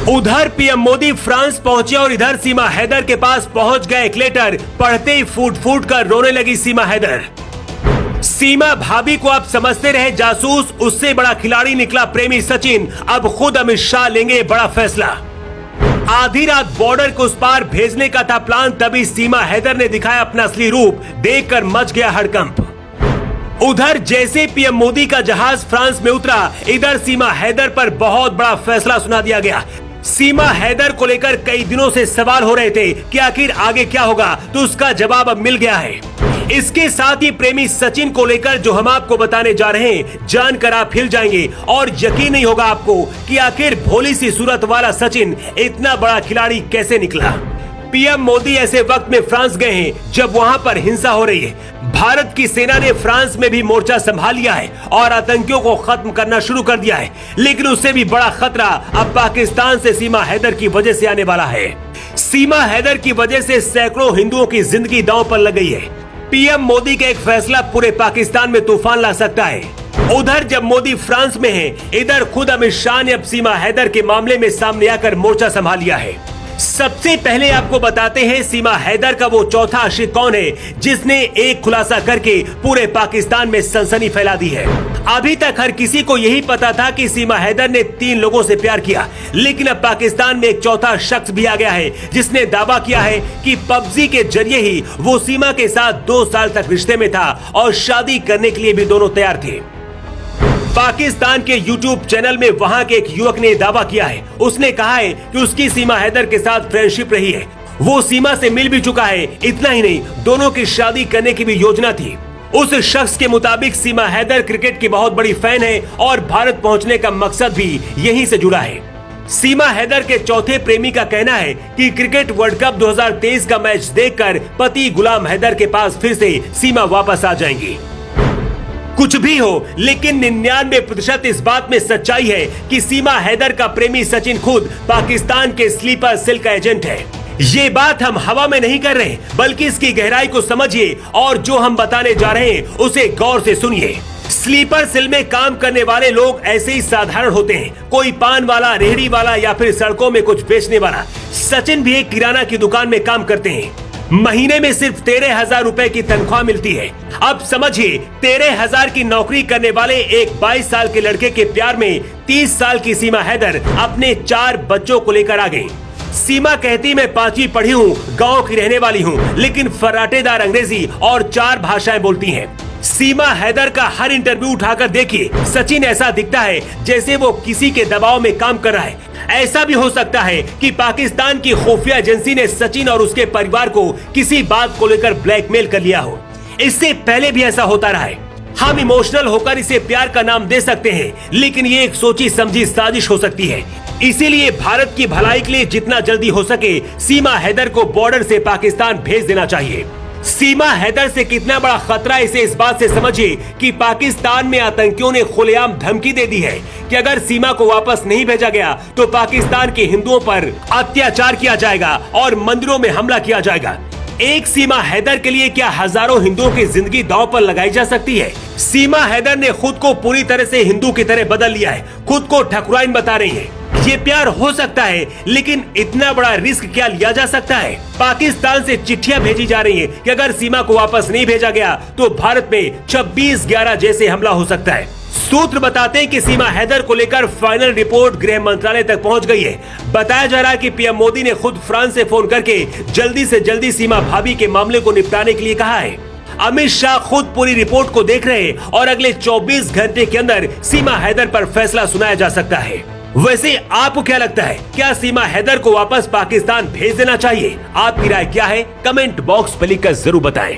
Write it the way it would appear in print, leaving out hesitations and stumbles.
उधर PM Modi France पहुंचे और इधर सीमा हैदर के पास पहुंच गए एक लेटर। पढ़ते ही फूट फूट कर रोने लगी सीमा हैदर। सीमा भाभी को आप समझते रहे जासूस, उससे बड़ा खिलाड़ी निकला प्रेमी सचिन। अब खुद अमित शाह लेंगे बड़ा फैसला। आधी रात बॉर्डर को उस पार भेजने का था प्लान, तभी सीमा हैदर ने दिखाया अपना असली रूप। देखकर मच गया हड़कंप। उधर जैसे पीएम मोदी का जहाज फ्रांस में उतरा, इधर सीमा हैदर पर बहुत बड़ा फैसला सुना दिया गया। सीमा हैदर को लेकर कई दिनों से सवाल हो रहे थे कि आखिर आगे क्या होगा, तो उसका जवाब अब मिल गया है। इसके साथ ही प्रेमी सचिन को लेकर जो हम आपको बताने जा रहे हैं, जानकर आप हिल जाएंगे और यकीन नहीं होगा आपको कि आखिर भोली सी सूरत वाला सचिन इतना बड़ा खिलाड़ी कैसे निकला। पीएम मोदी ऐसे वक्त में फ्रांस गए हैं जब वहां पर हिंसा हो रही है। भारत की सेना ने फ्रांस में भी मोर्चा संभाल लिया है और आतंकियों को खत्म करना शुरू कर दिया है, लेकिन उससे भी बड़ा खतरा अब पाकिस्तान से सीमा हैदर की वजह से आने वाला है। सीमा हैदर की वजह से सैकड़ों हिंदुओं की जिंदगी दांव पर लग गई है। पीएम मोदी का एक फैसला पूरे पाकिस्तान में तूफान ला सकता है। उधर जब मोदी फ्रांस में है, इधर खुद अमित शाह ने अब सीमा हैदर के मामले में सामने आकर मोर्चा संभाल लिया है। सबसे पहले आपको बताते हैं सीमा हैदर का वो चौथा आशिक कौन है जिसने एक खुलासा करके पूरे पाकिस्तान में सनसनी फैला दी है। अभी तक हर किसी को यही पता था कि सीमा हैदर ने 3 लोगों से प्यार किया, लेकिन अब पाकिस्तान में एक चौथा शख्स भी आ गया है जिसने दावा किया है कि पबजी के जरिए ही वो सीमा के साथ 2 साल तक रिश्ते में था और शादी करने के लिए भी दोनों तैयार थे। पाकिस्तान के YouTube चैनल में वहां के एक युवक ने दावा किया है। उसने कहा है कि उसकी सीमा हैदर के साथ फ्रेंडशिप रही है, वो सीमा से मिल भी चुका है। इतना ही नहीं, दोनों की शादी करने की भी योजना थी। उस शख्स के मुताबिक सीमा हैदर क्रिकेट की बहुत बड़ी फैन है और भारत पहुंचने का मकसद भी यहीं से जुड़ा है। सीमा हैदर के चौथे प्रेमी का कहना है कि क्रिकेट वर्ल्ड कप 2023 का मैच देखकर पति गुलाम हैदर के पास फिर से सीमा वापस आ जाएंगी। कुछ भी हो, लेकिन 99% इस बात में सच्चाई है कि सीमा हैदर का प्रेमी सचिन खुद पाकिस्तान के स्लीपर सेल का एजेंट है। ये बात हम हवा में नहीं कर रहे, बल्कि इसकी गहराई को समझिए और जो हम बताने जा रहे हैं उसे गौर से सुनिए। स्लीपर सेल में काम करने वाले लोग ऐसे ही साधारण होते हैं, कोई पान वाला, रेहड़ी वाला या फिर सड़कों में कुछ बेचने वाला। सचिन भी एक किराना की दुकान में काम करते हैं। महीने में सिर्फ 13,000 रुपए की तनख्वाह मिलती है। अब समझिए, 13,000 की नौकरी करने वाले एक 22 साल के लड़के के प्यार में 30 साल की सीमा हैदर अपने 4 बच्चों को लेकर आ गई। सीमा कहती मैं 5वीं पढ़ी हूँ, गांव की रहने वाली हूँ, लेकिन फर्राटेदार अंग्रेजी और 4 भाषाएं बोलती हैं। सीमा हैदर का हर इंटरव्यू उठाकर देखिए, सचिन ऐसा दिखता है जैसे वो किसी के दबाव में काम कर रहा है। ऐसा भी हो सकता है कि पाकिस्तान की खुफिया एजेंसी ने सचिन और उसके परिवार को किसी बात को लेकर ब्लैकमेल कर लिया हो। इससे पहले भी ऐसा होता रहा है। हम इमोशनल होकर इसे प्यार का नाम दे सकते हैं, लेकिन ये एक सोची समझी साजिश हो सकती है। इसीलिए भारत की भलाई के लिए जितना जल्दी हो सके सीमा हैदर को बॉर्डर से पाकिस्तान भेज देना चाहिए। सीमा हैदर से कितना बड़ा खतरा इसे इस बात से समझिए कि पाकिस्तान में आतंकियों ने खुलेआम धमकी दे दी है कि अगर सीमा को वापस नहीं भेजा गया तो पाकिस्तान के हिंदुओं पर अत्याचार किया जाएगा और मंदिरों में हमला किया जाएगा। एक सीमा हैदर के लिए क्या हजारों हिंदुओं की जिंदगी दांव पर लगाई जा सकती है? सीमा हैदर ने खुद को पूरी तरह से हिंदू की तरह बदल लिया है, खुद को ठकुराइन बता रही है। ये प्यार हो सकता है, लेकिन इतना बड़ा रिस्क क्या लिया जा सकता है? पाकिस्तान से चिट्ठियां भेजी जा रही हैं कि अगर सीमा को वापस नहीं भेजा गया तो भारत में 26/11 जैसे हमला हो सकता है। सूत्र बताते हैं कि सीमा हैदर को लेकर फाइनल रिपोर्ट गृह मंत्रालय तक पहुंच गई है। बताया जा रहा है कि पीएम मोदी ने खुद फ्रांस से फोन करके जल्दी से जल्दी सीमा भाभी के मामले को निपटाने के लिए कहा है। अमित शाह खुद पूरी रिपोर्ट को देख रहे हैं और अगले 24 घंटे के अंदर सीमा हैदर पर फैसला सुनाया जा सकता है। वैसे आपको क्या लगता है, क्या सीमा हैदर को वापस पाकिस्तान भेज देना चाहिए? आपकी राय क्या है? कमेंट बॉक्स पर लिखकर जरूर बताएं।